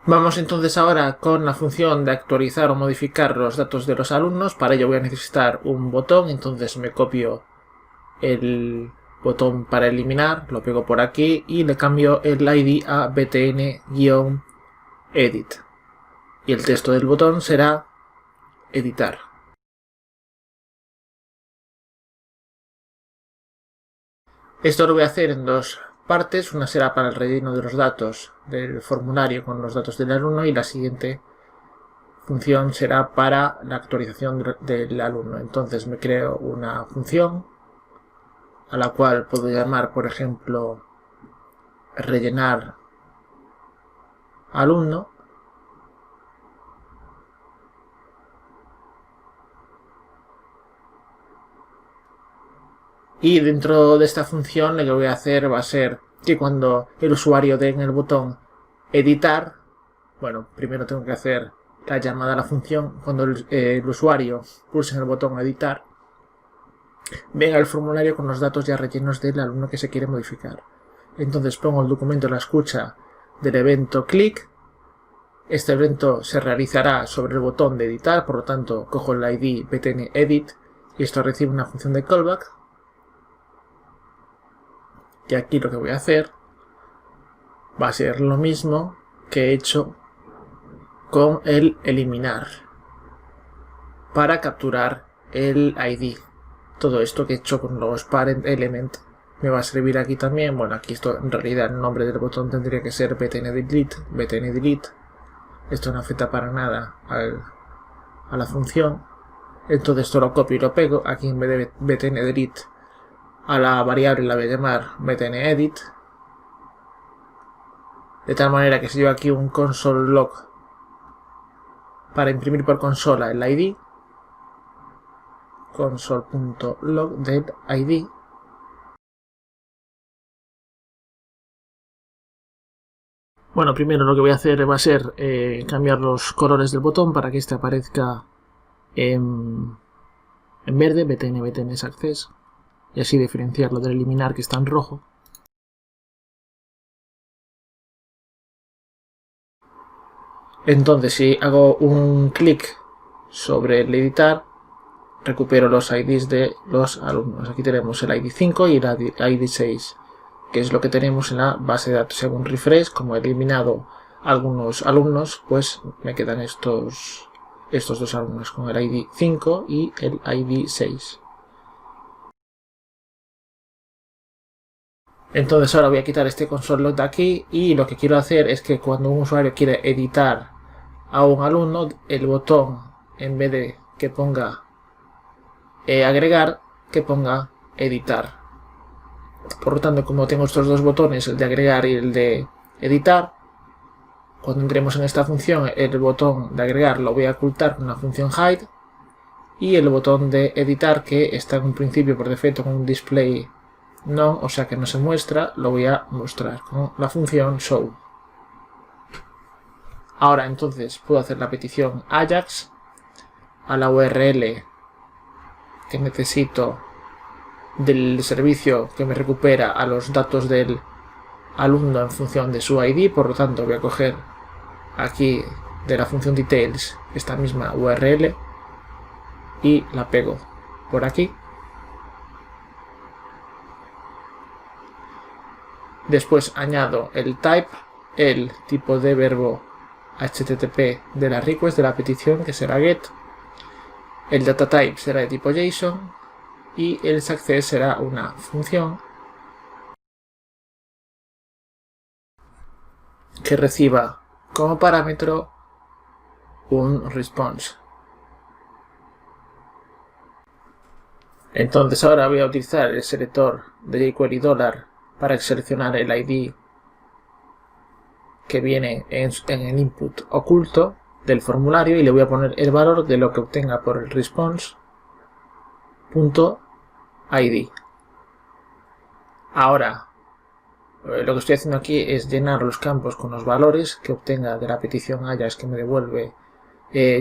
Vamos entonces ahora con la función de actualizar o modificar los datos de los alumnos. Para ello voy a necesitar un botón, entonces me copio el botón para eliminar, lo pego por aquí y le cambio el ID a btn-edit. Y el texto del botón será editar. Esto lo voy a hacer en dos partes. Una será para el relleno de los datos del formulario con los datos del alumno y la siguiente función será para la actualización del alumno. Entonces me creo una función a la cual puedo llamar, por ejemplo, rellenar alumno. Y dentro de esta función lo que voy a hacer va a ser que cuando el usuario dé en el botón editar, bueno, primero tengo que hacer la llamada a la función. Cuando el usuario pulse en el botón editar, venga el formulario con los datos ya rellenos del alumno que se quiere modificar. Entonces pongo el documento en la escucha del evento click. Este evento se realizará sobre el botón de editar, por lo tanto cojo el ID btn edit y esto recibe una función de callback. Y aquí lo que voy a hacer va a ser lo mismo que he hecho con el eliminar para capturar el ID. Todo esto que he hecho con los parent element me va a servir aquí también. Bueno, aquí esto en realidad el nombre del botón tendría que ser btn delete. Esto no afecta para nada a la función. Entonces esto lo copio y lo pego. Aquí en vez de btn delete a la variable la voy a llamar btn edit. De tal manera que si yo aquí un console log para imprimir por consola el ID, console.log del ID, bueno, primero lo que voy a hacer va a ser cambiar los colores del botón para que este aparezca en verde, btn success, y así diferenciarlo del eliminar que está en rojo. Entonces si hago un clic sobre el editar, recupero los IDs de los alumnos. Aquí tenemos el ID 5 y el ID 6, que es lo que tenemos en la base de datos. Según refresh, como he eliminado algunos alumnos, pues me quedan estos dos alumnos con el ID 5 y el ID 6. Entonces ahora voy a quitar este console log de aquí y lo que quiero hacer es que cuando un usuario quiere editar a un alumno, el botón, en vez de que ponga agregar, que ponga editar. Por lo tanto, como tengo estos dos botones, el de agregar y el de editar, cuando entremos en esta función, el botón de agregar lo voy a ocultar con la función hide y el botón de editar, que está en un principio por defecto con un display none, o sea que no se muestra, lo voy a mostrar con la función show. Ahora entonces puedo hacer la petición ajax a la URL que necesito del servicio que me recupera a los datos del alumno en función de su ID. Por lo tanto voy a coger aquí de la función details esta misma URL y la pego por aquí. Después añado el type, el tipo de verbo HTTP de la request, de la petición, que será get. El data type será de tipo JSON y el success será una función que reciba como parámetro un response. Entonces ahora voy a utilizar el selector de jQuery $, para seleccionar el ID que viene en el input oculto del formulario y le voy a poner el valor de lo que obtenga por el response.id. Ahora lo que estoy haciendo aquí es llenar los campos con los valores que obtenga de la petición Ajax que me devuelve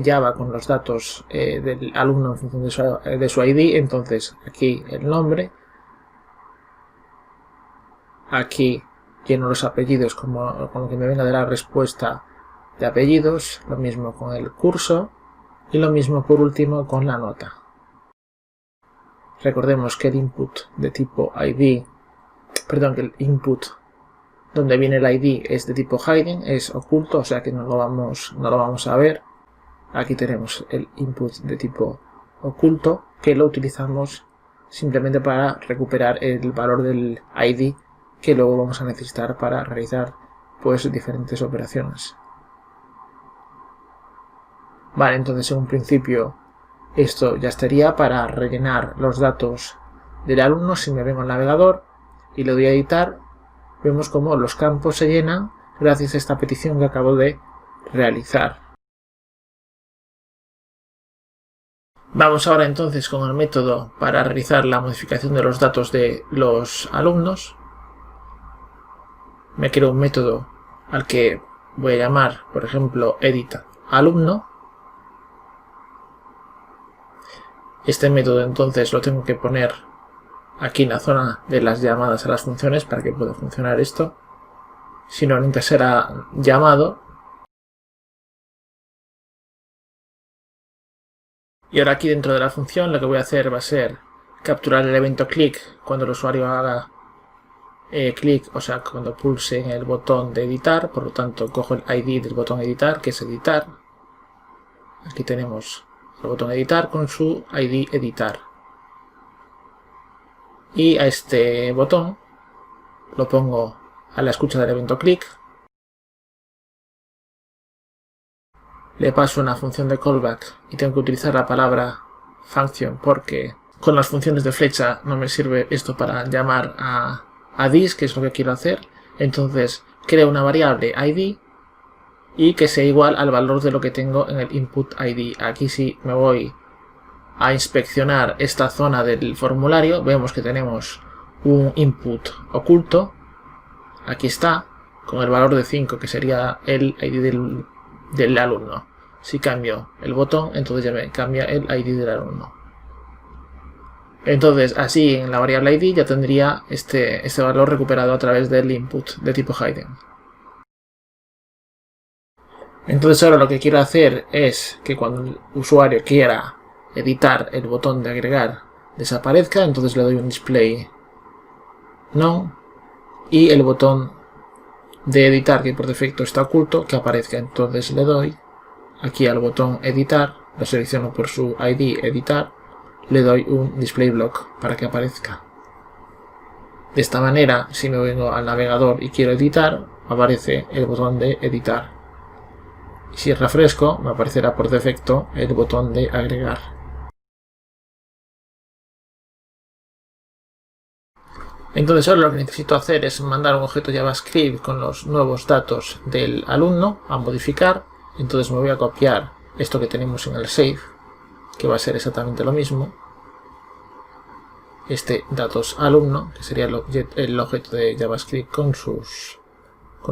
Java con los datos del alumno en función de su ID. Entonces aquí el nombre, aquí lleno los apellidos con lo que me venga de la respuesta de apellidos, lo mismo con el curso y lo mismo por último con la nota. Recordemos que el input de tipo ID, perdón, que el input donde viene el ID es de tipo hidden, es oculto, o sea que no lo vamos a ver. Aquí tenemos el input de tipo oculto, que lo utilizamos simplemente para recuperar el valor del ID que luego vamos a necesitar para realizar pues diferentes operaciones. Vale, entonces en un principio esto ya estaría para rellenar los datos del alumno. Si me vengo al navegador y le doy a editar, vemos cómo los campos se llenan gracias a esta petición que acabo de realizar. Vamos ahora entonces con el método para realizar la modificación de los datos de los alumnos. Me creo un método al que voy a llamar, por ejemplo, editAlumno. Este método entonces lo tengo que poner aquí en la zona de las llamadas a las funciones para que pueda funcionar esto. Si no, nunca será llamado. Y ahora aquí dentro de la función lo que voy a hacer va a ser capturar el evento click cuando el usuario haga clic, o sea, cuando pulse en el botón de editar. Por lo tanto, cojo el ID del botón editar, que es editar. Aquí tenemos el botón editar con su ID editar. Y a este botón lo pongo a la escucha del evento click. Le paso una función de callback y tengo que utilizar la palabra function porque con las funciones de flecha no me sirve esto para llamar a this, que es lo que quiero hacer. Entonces creo una variable ID y que sea igual al valor de lo que tengo en el input ID. Aquí si me voy a inspeccionar esta zona del formulario, vemos que tenemos un input oculto. Aquí está, con el valor de 5, que sería el ID del alumno. Si cambio el botón, entonces ya me cambia el ID del alumno. Entonces, así en la variable ID ya tendría este valor recuperado a través del input de tipo hidden. Entonces ahora lo que quiero hacer es que cuando el usuario quiera editar el botón de agregar desaparezca, entonces le doy un display none y el botón de editar, que por defecto está oculto, que aparezca. Entonces le doy aquí al botón editar, lo selecciono por su ID editar, le doy un display block para que aparezca. De esta manera, si me vengo al navegador y quiero editar, aparece el botón de editar. Y si refresco, me aparecerá por defecto el botón de agregar. Entonces ahora lo que necesito hacer es mandar un objeto JavaScript con los nuevos datos del alumno a modificar. Entonces me voy a copiar esto que tenemos en el save, que va a ser exactamente lo mismo. Este datos alumno, que sería el objeto de JavaScript con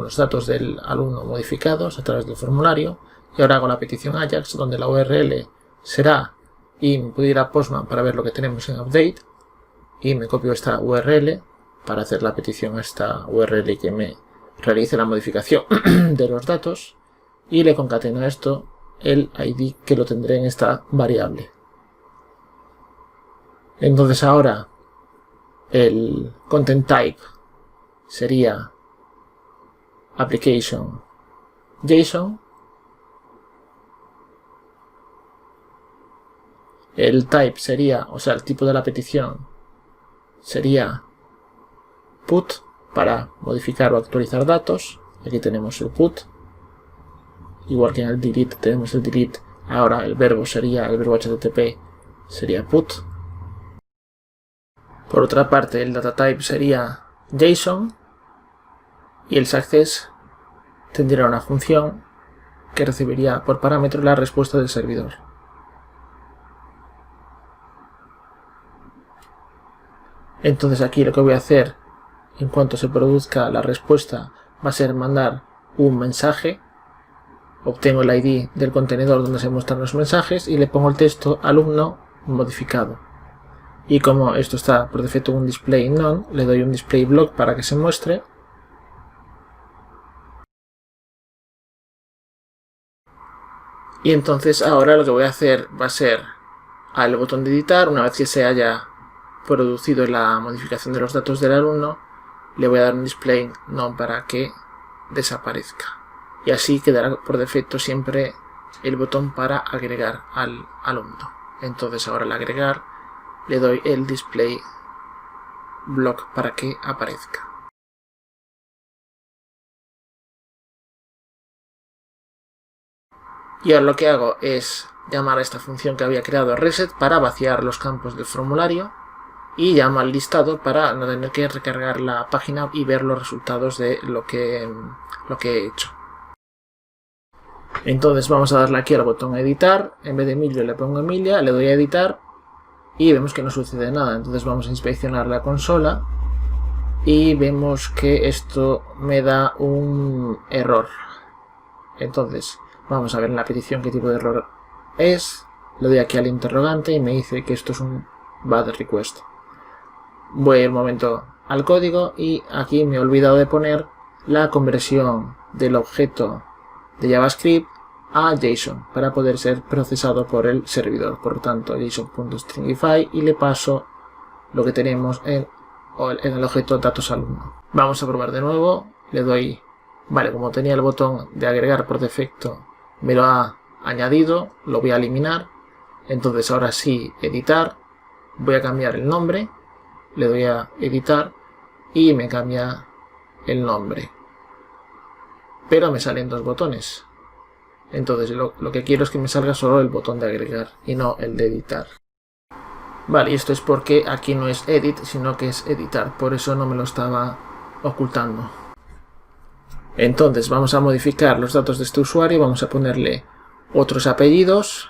los datos del alumno modificados a través del formulario. Y ahora hago la petición Ajax, donde la URL será, y me puedo ir a Postman para ver lo que tenemos en update, y me copio esta URL para hacer la petición a esta URL y que me realice la modificación de los datos, y le concateno a esto el ID que lo tendré en esta variable. Entonces ahora el content type sería application JSON, el type sería, o sea, el tipo de la petición sería put para modificar o actualizar datos. Aquí tenemos el put, igual que en el delete tenemos el delete. Ahora el verbo HTTP sería put. Por otra parte, el data type sería JSON y el success tendría una función que recibiría por parámetro la respuesta del servidor. Entonces aquí lo que voy a hacer en cuanto se produzca la respuesta va a ser mandar un mensaje. Obtengo el ID del contenedor donde se muestran los mensajes y le pongo el texto alumno modificado. Y como esto está por defecto en un display none, le doy un display block para que se muestre. Y entonces ahora lo que voy a hacer va a ser al botón de editar, una vez que se haya producido la modificación de los datos del alumno, le voy a dar un display none para que desaparezca. Y así quedará por defecto siempre el botón para agregar al alumno. Entonces ahora al agregar le doy el display block para que aparezca. Y ahora lo que hago es llamar a esta función que había creado reset para vaciar los campos del formulario y llamo al listado para no tener que recargar la página y ver los resultados de lo que he hecho. Entonces vamos a darle aquí al botón editar, en vez de Emilio le pongo Emilia, le doy a editar y vemos que no sucede nada. Entonces vamos a inspeccionar la consola y vemos que esto me da un error. Entonces vamos a ver en la petición qué tipo de error es, le doy aquí al interrogante y me dice que esto es un bad request. Voy un momento al código y aquí me he olvidado de poner la conversión del objeto de JavaScript a JSON para poder ser procesado por el servidor. Por lo tanto, JSON.stringify y le paso lo que tenemos en el objeto datos alumno. Vamos a probar de nuevo, le doy, vale, como tenía el botón de agregar por defecto, me lo ha añadido, lo voy a eliminar. Entonces ahora sí, editar, voy a cambiar el nombre, le doy a editar y me cambia el nombre. Pero me salen dos botones. Entonces lo que quiero es que me salga solo el botón de agregar y no el de editar. Vale, y esto es porque aquí no es edit, sino que es editar. Por eso no me lo estaba ocultando. Entonces vamos a modificar los datos de este usuario. Vamos a ponerle otros apellidos.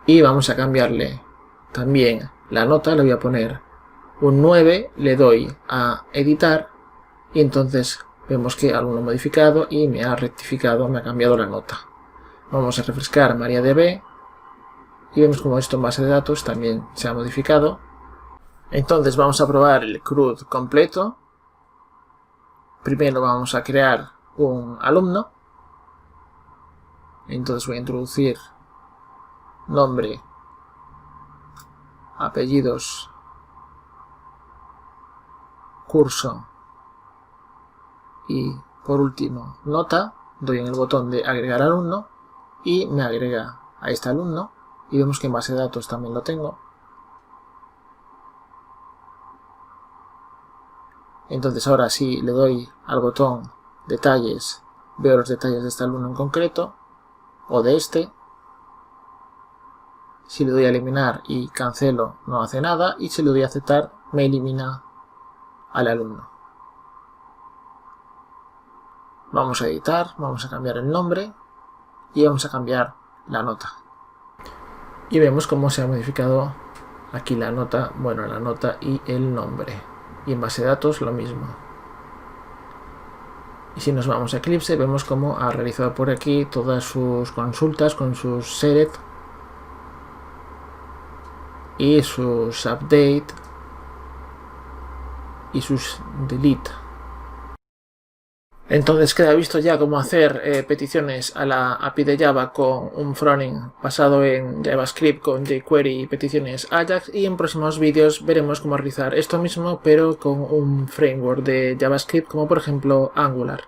Y vamos a cambiarle también la nota. Le voy a poner un 9. Le doy a editar. Y entonces vemos que alumno modificado y me ha rectificado, me ha cambiado la nota. Vamos a refrescar MariaDB y vemos como esto en base de datos también se ha modificado. Entonces vamos a probar el CRUD completo. Primero vamos a crear un alumno. Entonces voy a introducir nombre, apellidos, curso y por último nota. Doy en el botón de agregar alumno y me agrega a este alumno y vemos que en base de datos también lo tengo. Entonces ahora si le doy al botón detalles, veo los detalles de este alumno en concreto o de este. Si le doy a eliminar y cancelo no hace nada y si le doy a aceptar me elimina al alumno. Vamos a editar, vamos a cambiar el nombre y vamos a cambiar la nota. Y vemos cómo se ha modificado aquí la nota, bueno, la nota y el nombre. Y en base de datos lo mismo. Y si nos vamos a Eclipse vemos cómo ha realizado por aquí todas sus consultas con sus set y sus update y sus delete. Entonces queda visto ya cómo hacer peticiones a la API de Java con un frontend basado en JavaScript con jQuery y peticiones Ajax, y en próximos vídeos veremos cómo realizar esto mismo pero con un framework de JavaScript como por ejemplo Angular.